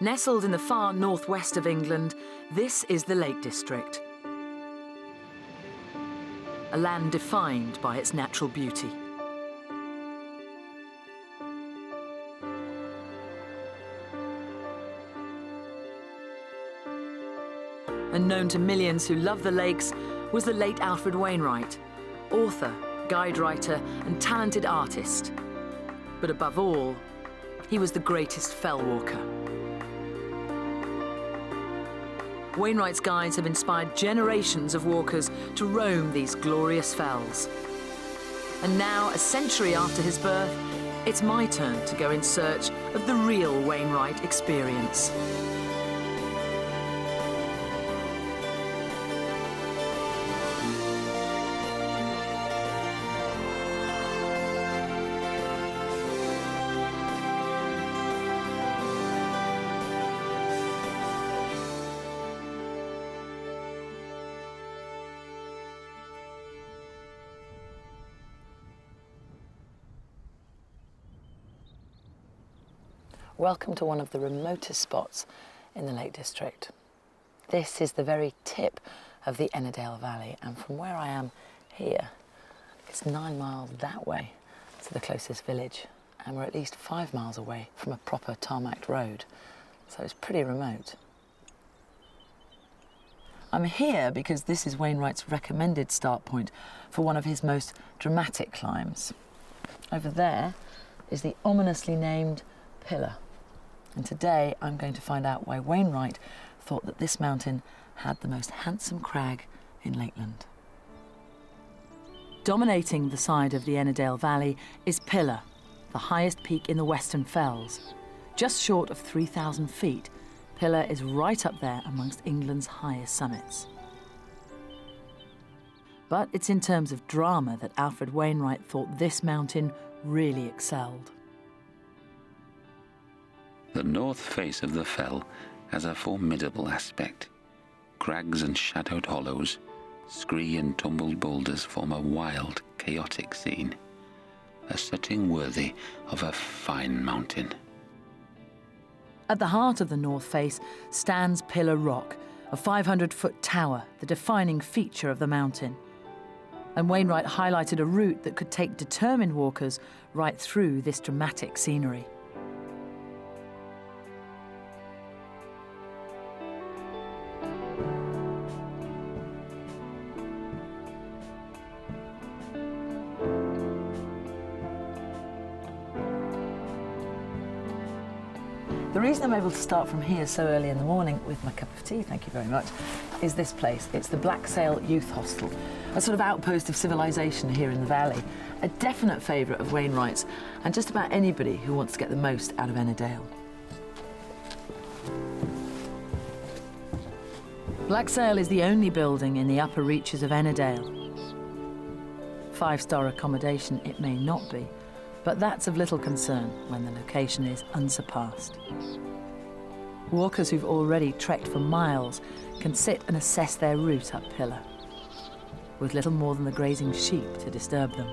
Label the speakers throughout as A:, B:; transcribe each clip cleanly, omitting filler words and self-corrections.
A: Nestled in the far northwest of England, this is the Lake District. A land defined by its natural beauty. And known to millions who love the lakes was the late Alfred Wainwright, author, guide writer and talented artist. But above all, he was the greatest fell walker. Wainwright's guides have inspired generations of walkers to roam these glorious fells. And now, a century after his birth, it's my turn to go in search of the real Wainwright experience. Welcome to one of the remotest spots in the Lake District. This is the very tip of the Ennerdale Valley, and from where I am here, it's 9 miles that way to the closest village, and we're at least 5 miles away from a proper tarmacked road, so it's pretty remote. I'm here because this is Wainwright's recommended start point for one of his most dramatic climbs. Over there is the ominously named Pillar. And today I'm going to find out why Wainwright thought that this mountain had the most handsome crag in Lakeland. Dominating the side of the Ennerdale Valley is Pillar, the highest peak in the Western Fells. Just short of 3,000 feet, Pillar is right up there amongst England's highest summits. But it's in terms of drama that Alfred Wainwright thought this mountain really excelled.
B: The north face of the fell has a formidable aspect. Crags and shadowed hollows, scree and tumbled boulders form a wild, chaotic scene, a setting worthy of a fine mountain.
A: At the heart of the north face stands Pillar Rock, a 500-foot tower, the defining feature of the mountain. And Wainwright highlighted a route that could take determined walkers right through this dramatic scenery. The reason I'm able to start from here so early in the morning with my cup of tea, thank you very much, is this place. It's the Black Sail Youth Hostel, a sort of outpost of civilization here in the valley, a definite favourite of Wainwright's and just about anybody who wants to get the most out of Ennerdale. Black Sail is the only building in the upper reaches of Ennerdale. 5-star accommodation it may not be, but that's of little concern when the location is unsurpassed. Walkers who've already trekked for miles can sit and assess their route up Pillar, with little more than the grazing sheep to disturb them.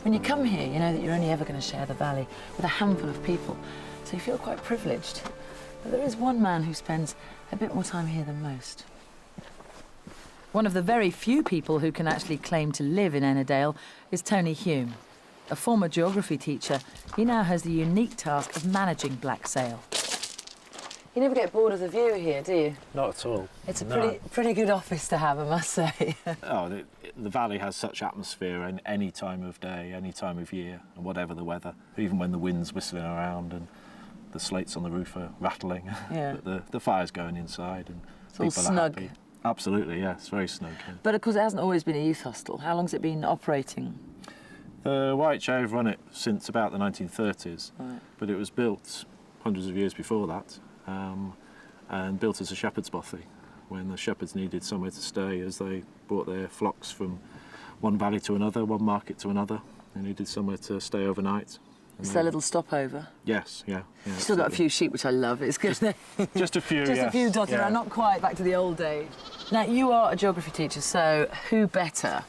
A: When you come here, you know that you're only ever going to share the valley with a handful of people, so you feel quite privileged. But there is one man who spends a bit more time here than most. One of the very few people who can actually claim to live in Ennerdale is Tony Hume. A former geography teacher, he now has the unique task of managing Black Sail. You never get bored of the view here, do you?
C: Not at all.
A: It's a pretty good office to have, I must say.
C: The valley has such atmosphere in any time of day, any time of year, and whatever the weather. Even when the wind's whistling around and the slates on the roof are rattling,
A: yeah.
C: the fire's going inside and
A: it's all snug.
C: Are happy. Absolutely, yeah, it's very snug. Yeah.
A: But of course it hasn't always been a youth hostel. How long's it been operating?
C: The YHA have run it since about the 1930s, right. But it was built hundreds of years before that, and built as a shepherd's bothy, when the shepherds needed somewhere to stay as they brought their flocks from one valley to another, one market to another. They needed somewhere to stay overnight.
A: It's their little stopover?
C: Yes, yeah.
A: You've still got a few sheep, which I love. It's good.
C: Just a few,
A: Just a few dotted around, not quite back to the old days. Now, you are a geography teacher, so who better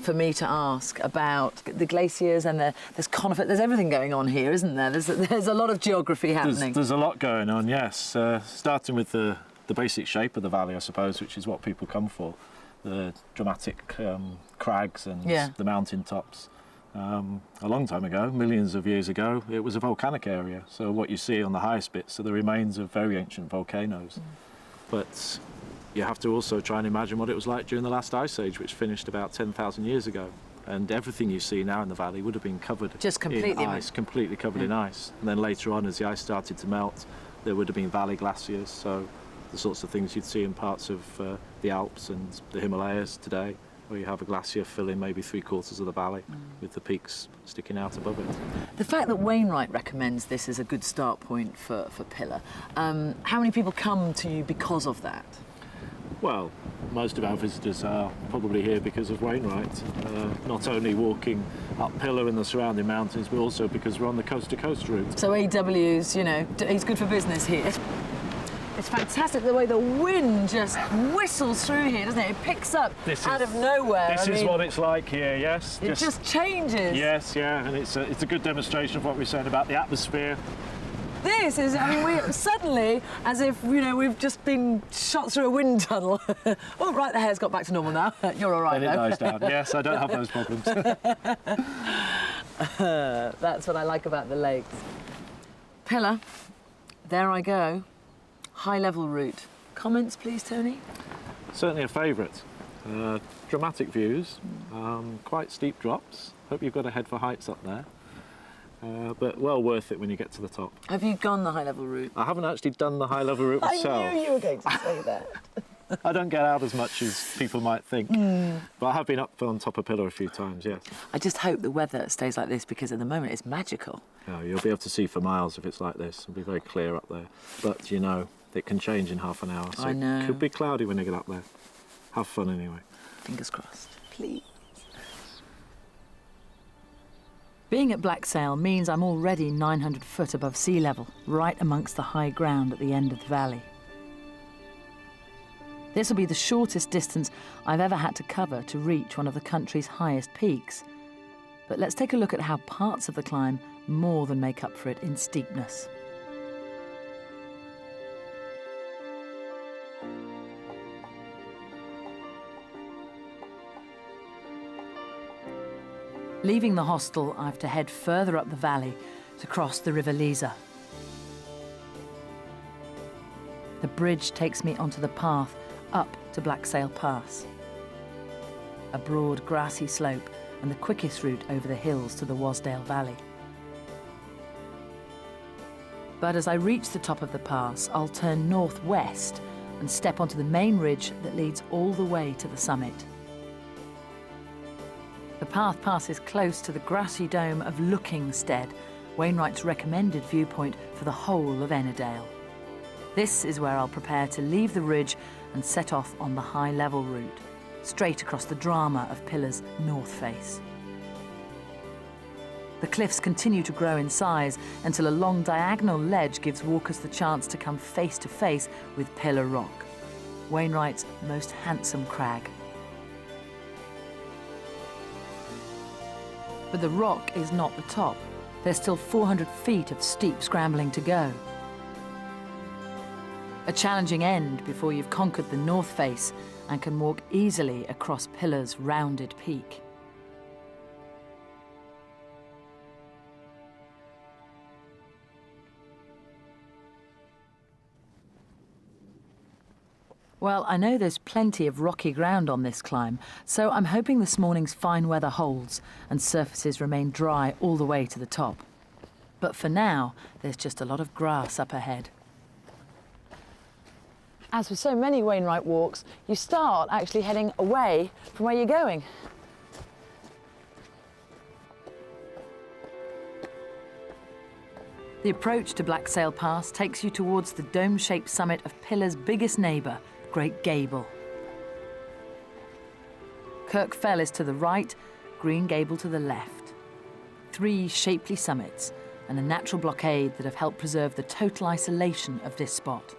A: for me to ask about the glaciers and there's conifers. There's everything going on here, isn't there? There's a lot of geography happening.
C: There's a lot going on, yes. Starting with the basic shape of the valley, I suppose, which is what people come for. The dramatic crags and the mountain tops. A long time ago, millions of years ago, it was a volcanic area. So what you see on the highest bits are the remains of very ancient volcanoes. But you have to also try and imagine what it was like during the last ice age, which finished about 10,000 years ago. And everything you see now in the valley would have been covered in ice, completely covered in ice. And then later on, as the ice started to melt, there would have been valley glaciers. So the sorts of things you'd see in parts of the Alps and the Himalayas today, where you have a glacier filling maybe 3/4 of the valley with the peaks sticking out above it.
A: The fact that Wainwright recommends this as a good start point for Pillar, how many people come to you because of that?
C: Well, most of our visitors are probably here because of Wainwright, not only walking up Pillar and the surrounding mountains, but also because we're on the coast-to-coast route.
A: So AW's, you know, he's good for business here. It's fantastic the way the wind just whistles through here, doesn't it? It picks up out of nowhere.
C: This is what it's like here, yes.
A: It just changes.
C: Yes, yeah, and it's a good demonstration of what we're saying about the atmosphere.
A: This is, I mean, we suddenly, as if, you know, we've just been shot through a wind tunnel. Oh, right, the hair's got back to normal now. You're all right,
C: Then it dies down. Yes, I don't have those problems.
A: That's what I like about the lakes. Pillar, there I go. High-level route. Comments, please, Tony?
C: Certainly a favourite. Dramatic views, quite steep drops. Hope you've got a head for heights up there. But well worth it when you get to the top.
A: Have you gone the high-level route?
C: I haven't actually done the high-level route myself.
A: I knew you were going to say that.
C: I don't get out as much as people might think. But I have been up on top of Pillar a few times, yes.
A: I just hope the weather stays like this because at the moment it's magical.
C: Yeah, you'll be able to see for miles if it's like this. It'll be very clear up there. But, you know, it can change in half an hour. So
A: I know.
C: It could be cloudy when you get up there. Have fun anyway.
A: Fingers crossed. Please. Being at Blacksail means I'm already 900 foot above sea level, right amongst the high ground at the end of the valley. This will be the shortest distance I've ever had to cover to reach one of the country's highest peaks. But let's take a look at how parts of the climb more than make up for it in steepness. Leaving the hostel, I have to head further up the valley to cross the River Lisa. The bridge takes me onto the path up to Blacksail Pass. A broad, grassy slope and the quickest route over the hills to the Wasdale Valley. But as I reach the top of the pass, I'll turn northwest and step onto the main ridge that leads all the way to the summit. The path passes close to the grassy dome of Lookingstead, Wainwright's recommended viewpoint for the whole of Ennerdale. This is where I'll prepare to leave the ridge and set off on the high-level route, straight across the drama of Pillar's north face. The cliffs continue to grow in size until a long diagonal ledge gives walkers the chance to come face to face with Pillar Rock, Wainwright's most handsome crag. But the rock is not the top. There's still 400 feet of steep scrambling to go. A challenging end before you've conquered the north face and can walk easily across Pillar's rounded peak. Well, I know there's plenty of rocky ground on this climb, so I'm hoping this morning's fine weather holds and surfaces remain dry all the way to the top. But for now, there's just a lot of grass up ahead. As with so many Wainwright walks, you start actually heading away from where you're going. The approach to Blacksail Pass takes you towards the dome-shaped summit of Pillar's biggest neighbour, Great Gable. Kirk Fell is to the right, Green Gable to the left. 3 shapely summits and a natural blockade that have helped preserve the total isolation of this spot.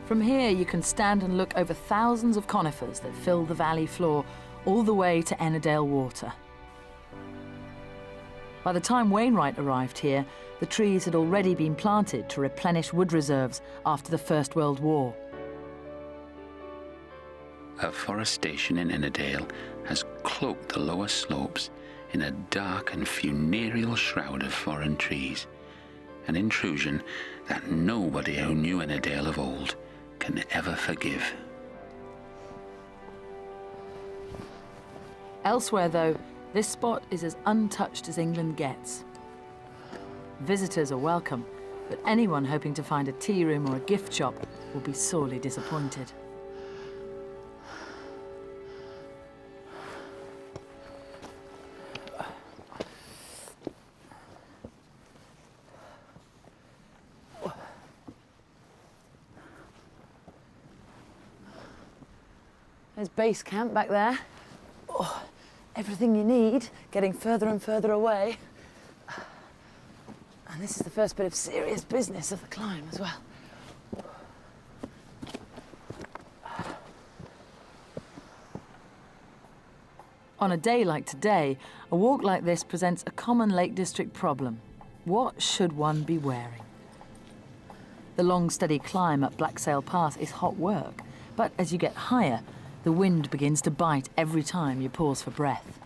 A: From here, you can stand and look over thousands of conifers that fill the valley floor, all the way to Ennerdale Water. By the time Wainwright arrived here, the trees had already been planted to replenish wood reserves after the First World War.
B: Afforestation in Ennerdale has cloaked the lower slopes in a dark and funereal shroud of foreign trees, an intrusion that nobody who knew Ennerdale of old can ever forgive.
A: Elsewhere, though, this spot is as untouched as England gets. Visitors are welcome, but anyone hoping to find a tea room or a gift shop will be sorely disappointed. There's base camp back there. Oh, everything you need, getting further and further away. And this is the first bit of serious business of the climb as well. On a day like today, a walk like this presents a common Lake District problem. What should one be wearing? The long, steady climb up Blacksail Pass is hot work, but as you get higher, the wind begins to bite every time you pause for breath.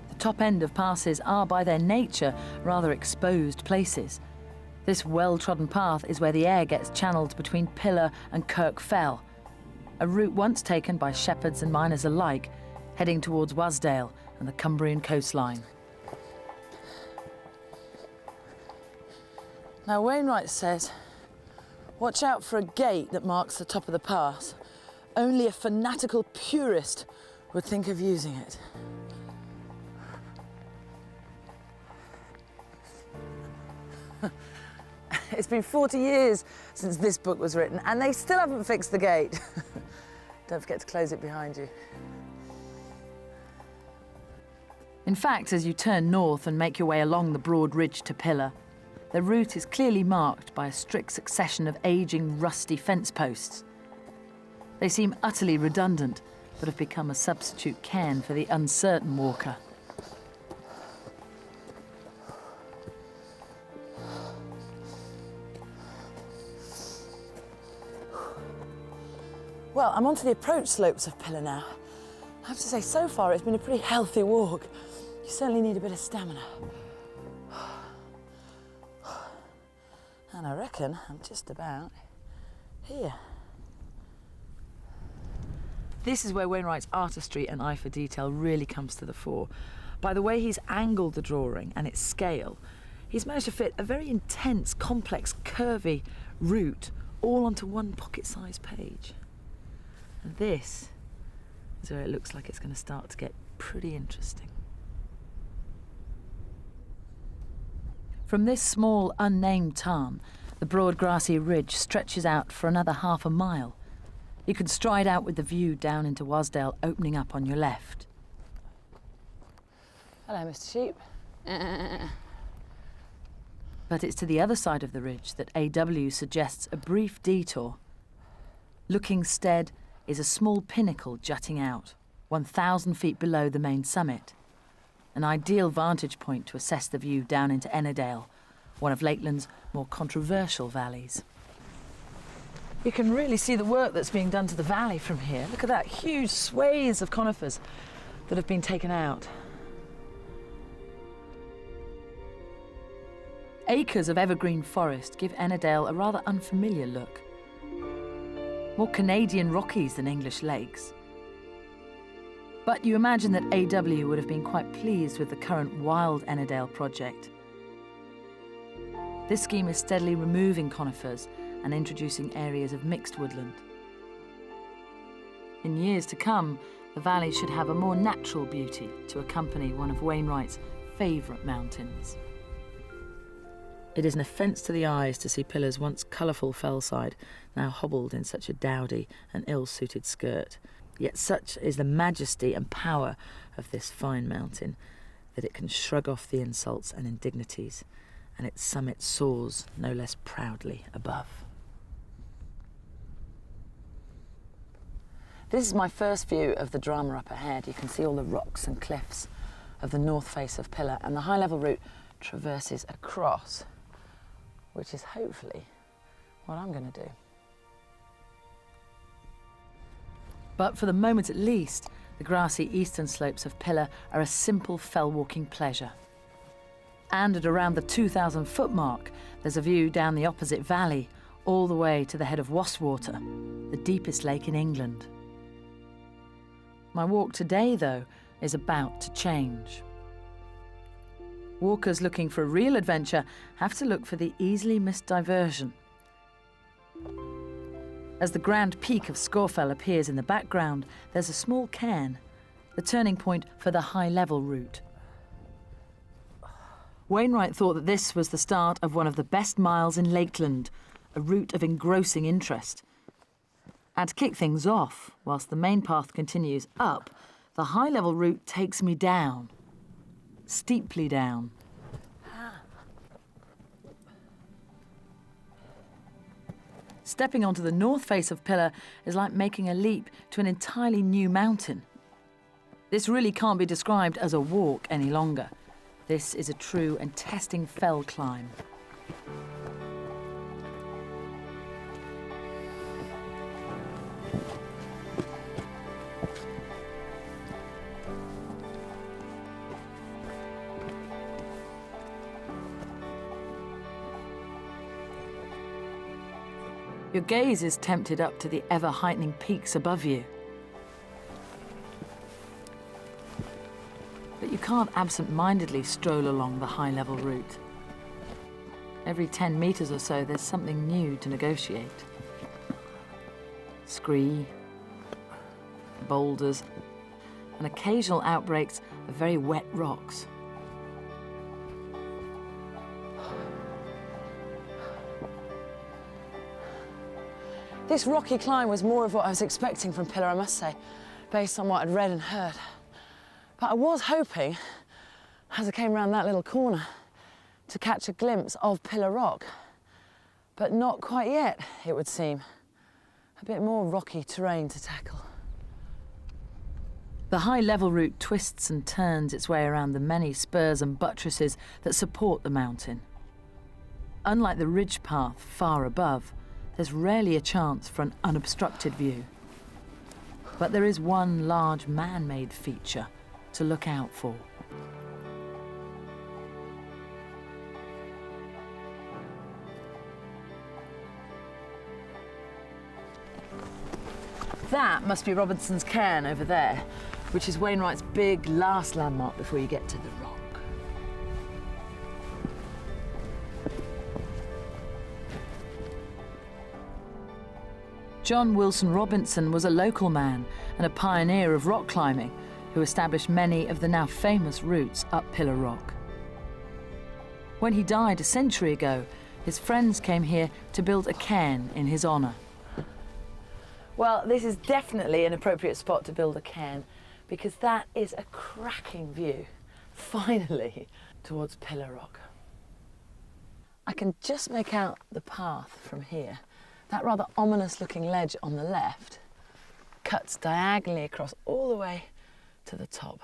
A: The top end of passes are, by their nature, rather exposed places. This well-trodden path is where the air gets channeled between Pillar and Kirk Fell, a route once taken by shepherds and miners alike, heading towards Wasdale and the Cumbrian coastline. Now, Wainwright says, watch out for a gate that marks the top of the pass. Only a fanatical purist would think of using it. It's been 40 years since this book was written, and they still haven't fixed the gate. Don't forget to close it behind you. In fact, as you turn north and make your way along the broad ridge to Pillar, the route is clearly marked by a strict succession of ageing, rusty fence posts. They seem utterly redundant, but have become a substitute cairn for the uncertain walker. Well, I'm onto the approach slopes of Pillar now. I have to say, so far it's been a pretty healthy walk. You certainly need a bit of stamina. And I reckon I'm just about here. This is where Wainwright's artistry and eye for detail really comes to the fore. By the way he's angled the drawing and its scale, he's managed to fit a very intense, complex, curvy route all onto one pocket-sized page. And this is where it looks like it's going to start to get pretty interesting. From this small, unnamed tarn, the broad grassy ridge stretches out for another half a mile. You can stride out with the view down into Wasdale opening up on your left. Hello, Mr. Sheep. But it's to the other side of the ridge that AW suggests a brief detour. Looking stead is a small pinnacle jutting out, 1,000 feet below the main summit. An ideal vantage point to assess the view down into Ennerdale, one of Lakeland's more controversial valleys. You can really see the work that's being done to the valley from here. Look at that, huge swathes of conifers that have been taken out. Acres of evergreen forest give Ennerdale a rather unfamiliar look. More Canadian Rockies than English lakes. But you imagine that AW would have been quite pleased with the current Wild Ennerdale project. This scheme is steadily removing conifers and introducing areas of mixed woodland. In years to come, the valley should have a more natural beauty to accompany one of Wainwright's favourite mountains. It is an offence to the eyes to see Pillar's once colourful fellside now hobbled in such a dowdy and ill-suited skirt. Yet such is the majesty and power of this fine mountain that it can shrug off the insults and indignities and its summit soars no less proudly above. This is my first view of the drama up ahead. You can see all the rocks and cliffs of the north face of Pillar, and the high-level route traverses across, which is hopefully what I'm going to do. But for the moment at least, the grassy eastern slopes of Pillar are a simple fell-walking pleasure. And at around the 2,000-foot mark, there's a view down the opposite valley, all the way to the head of Wastwater, the deepest lake in England. My walk today, though, is about to change. Walkers looking for a real adventure have to look for the easily missed diversion. As the grand peak of Scawfell appears in the background, there's a small cairn, the turning point for the high-level route. Wainwright thought that this was the start of one of the best miles in Lakeland, a route of engrossing interest. And to kick things off, whilst the main path continues up, the high-level route takes me down, steeply down. Stepping onto the north face of Pillar is like making a leap to an entirely new mountain. This really can't be described as a walk any longer. This is a true and testing fell climb. Your gaze is tempted up to the ever-heightening peaks above you. But you can't absent-mindedly stroll along the high-level route. Every 10 metres or so, there's something new to negotiate. Scree, boulders, and occasional outbreaks of very wet rocks. This rocky climb was more of what I was expecting from Pillar, I must say, based on what I'd read and heard. But I was hoping, as I came around that little corner, to catch a glimpse of Pillar Rock. But not quite yet, it would seem. A bit more rocky terrain to tackle. The high-level route twists and turns its way around the many spurs and buttresses that support the mountain. Unlike the ridge path far above, there's rarely a chance for an unobstructed view. But there is one large man-made feature to look out for. That must be Robinson's Cairn over there, which is Wainwright's big last landmark before you get to the rock. John Wilson Robinson was a local man and a pioneer of rock climbing who established many of the now famous routes up Pillar Rock. When he died a century ago, his friends came here to build a cairn in his honour. Well, this is definitely an appropriate spot to build a cairn because that is a cracking view, finally, towards Pillar Rock. I can just make out the path from here. That rather ominous-looking ledge on the left cuts diagonally across all the way to the top.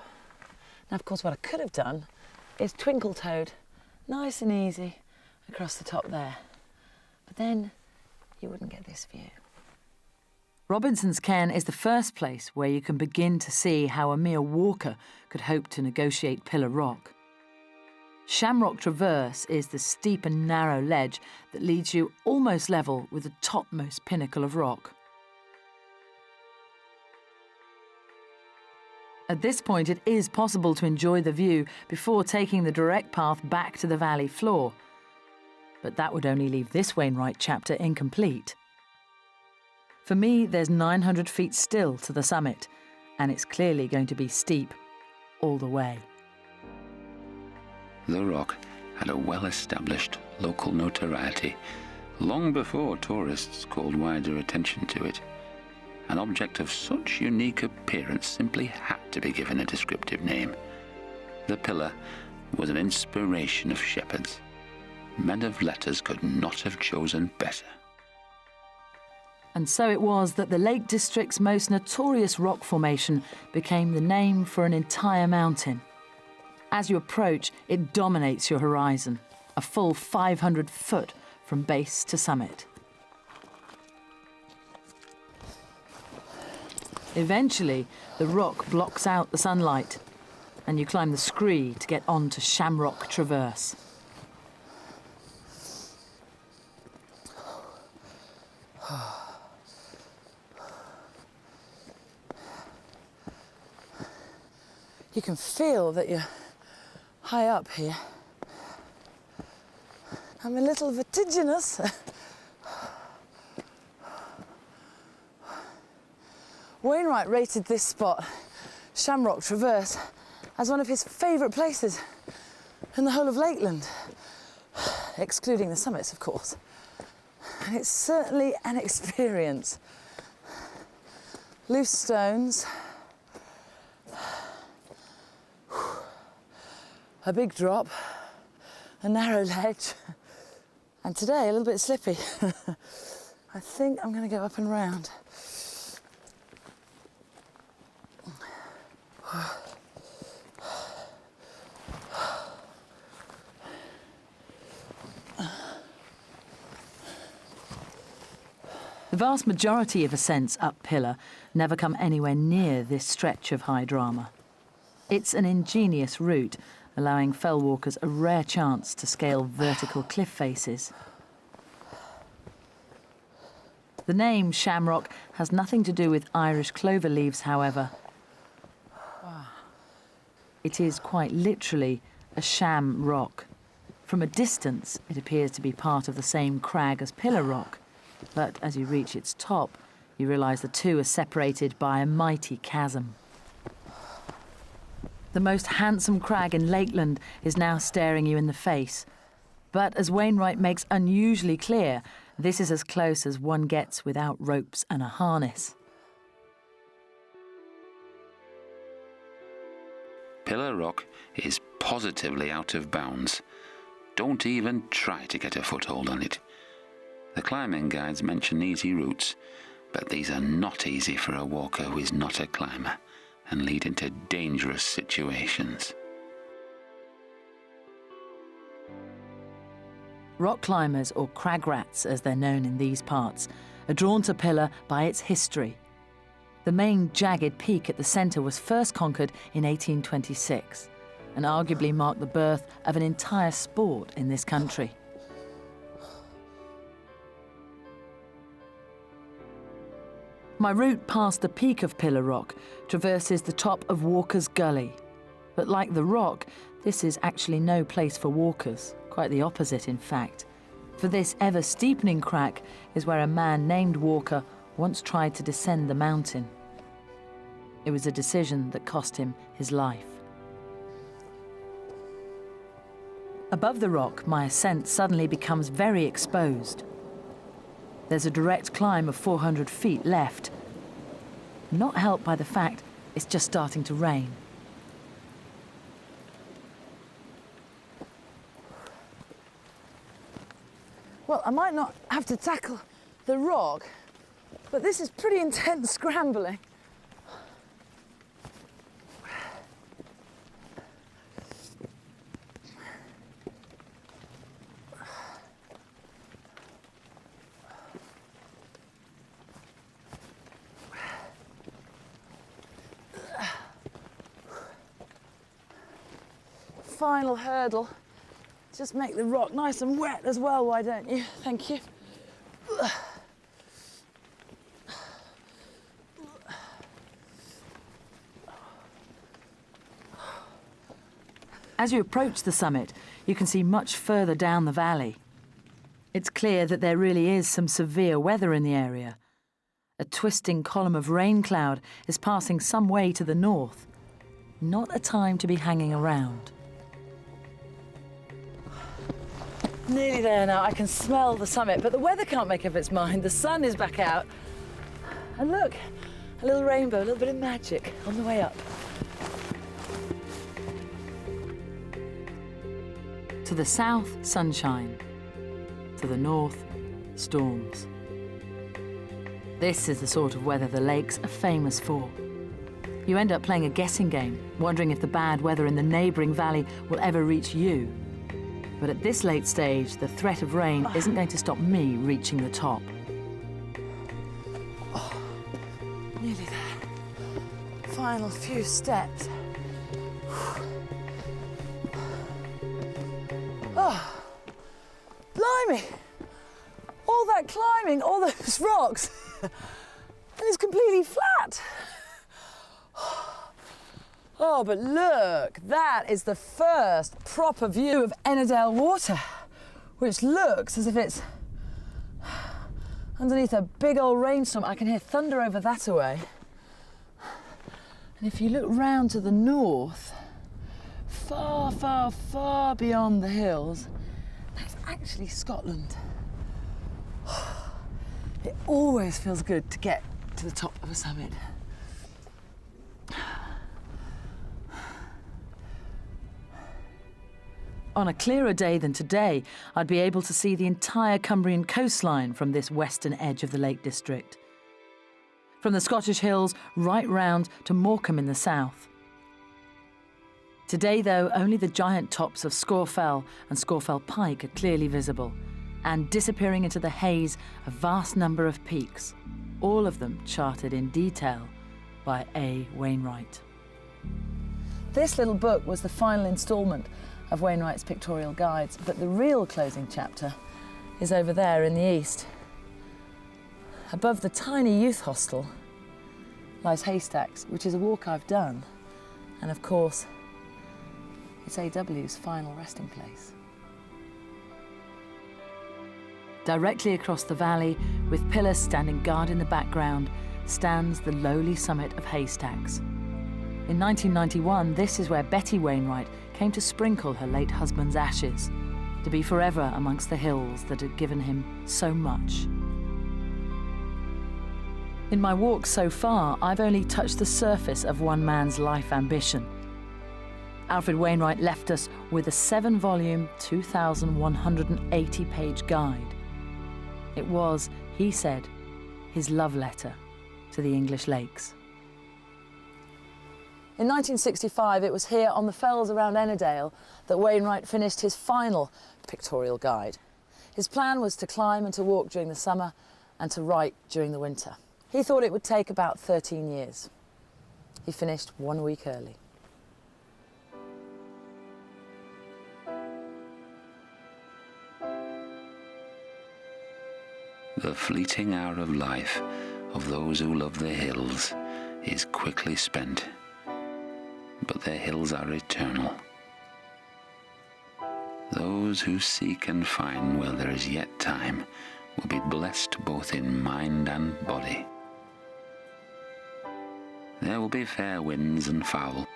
A: Now, of course, what I could have done is twinkle-toed, nice and easy, across the top there. But then you wouldn't get this view. Robinson's Cairn is the first place where you can begin to see how a mere walker could hope to negotiate Pillar Rock. Shamrock Traverse is the steep and narrow ledge that leads you almost level with the topmost pinnacle of rock. At this point, it is possible to enjoy the view before taking the direct path back to the valley floor. But that would only leave this Wainwright chapter incomplete. For me, there's 900 feet still to the summit, and it's clearly going to be steep all the way.
B: The rock had a well-established local notoriety long before tourists called wider attention to it. An object of such unique appearance simply had to be given a descriptive name. The Pillar was an inspiration of shepherds, men of letters could not have chosen better.
A: And so it was that the Lake District's most notorious rock formation became the name for an entire mountain. As you approach, it dominates your horizon, a full 500 foot from base to summit. Eventually, the rock blocks out the sunlight, and you climb the scree to get on to Shamrock Traverse. You can feel that you're high up here. I'm a little vertiginous. Wainwright rated this spot, Shamrock Traverse, as one of his favourite places in the whole of Lakeland, excluding the summits, of course. And it's certainly an experience. Loose stones, a big drop, a narrow ledge, and today a little bit slippy. I think I'm going to go up and round. The vast majority of ascents up Pillar never come anywhere near this stretch of high drama. It's an ingenious route, allowing fell walkers a rare chance to scale vertical cliff faces. The name Shamrock has nothing to do with Irish clover leaves, however. It is quite literally a sham rock. From a distance, it appears to be part of the same crag as Pillar Rock, but as you reach its top, you realise the two are separated by a mighty chasm. The most handsome crag in Lakeland is now staring you in the face. But as Wainwright makes unusually clear, this is as close as one gets without ropes and a harness.
B: Pillar Rock is positively out of bounds. Don't even try to get a foothold on it. The climbing guides mention easy routes, but these are not easy for a walker who is not a climber, and lead into dangerous situations.
A: Rock climbers, or crag rats as they're known in these parts, are drawn to Pillar by its history. The main jagged peak at the centre was first conquered in 1826 and arguably marked the birth of an entire sport in this country. My route past the peak of Pillar Rock traverses the top of Walker's Gully. But like the rock, this is actually no place for walkers. Quite the opposite, in fact. For this ever-steepening crack is where a man named Walker once tried to descend the mountain. It was a decision that cost him his life. Above the rock, my ascent suddenly becomes very exposed. There's a direct climb of 400 feet left, not helped by the fact it's just starting to rain. Well, I might not have to tackle the rock, but this is pretty intense scrambling. Final hurdle. Just make the rock nice and wet as well, why don't you? Thank you. As you approach the summit, you can see much further down the valley. It's clear that there really is some severe weather in the area. A twisting column of rain cloud is passing some way to the north. Not a time to be hanging around. Nearly there now. I can smell the summit, but the weather can't make up its mind. The sun is back out. And look, a little rainbow, a little bit of magic on the way up. To the south, sunshine. To the north, storms. This is the sort of weather the lakes are famous for. You end up playing a guessing game, wondering if the bad weather in the neighbouring valley will ever reach you. But at this late stage, the threat of rain isn't going to stop me reaching the top. Nearly there. Final few steps. Oh, blimey! All that climbing, all those rocks, and it's completely flat. Oh, but look, that is the first proper view of Ennerdale water, which looks as if it's underneath a big old rainstorm. I can hear thunder over that away. And if you look round to the north, far, far, far beyond the hills, that's actually Scotland. It always feels good to get to the top of a summit. On a clearer day than today, I'd be able to see the entire Cumbrian coastline from this western edge of the Lake District. From the Scottish hills right round to Morecambe in the south. Today, though, only the giant tops of Scawfell and Scawfell Pike are clearly visible, and disappearing into the haze a vast number of peaks, all of them charted in detail by A. Wainwright. This little book was the final instalment of Wainwright's pictorial guides, but the real closing chapter is over there in the east. Above the tiny youth hostel lies Haystacks, which is a walk I've done, and of course, it's AW's final resting place. Directly across the valley, with pillars standing guard in the background, stands the lowly summit of Haystacks. In 1991, this is where Betty Wainwright came to sprinkle her late husband's ashes, to be forever amongst the hills that had given him so much. In my walk so far, I've only touched the surface of one man's life ambition. Alfred Wainwright left us with a 7-volume, 2,180-page guide. It was, he said, his love letter to the English lakes. In 1965, it was here on the fells around Ennerdale that Wainwright finished his final pictorial guide. His plan was to climb and to walk during the summer and to write during the winter. He thought it would take about 13 years. He finished 1 week early.
B: The fleeting hour of life of those who love the hills is quickly spent, but their hills are eternal. Those who seek and find while there is yet time will be blessed both in mind and body. There will be fair winds and foul,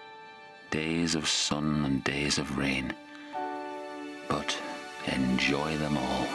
B: days of sun and days of rain, but enjoy them all.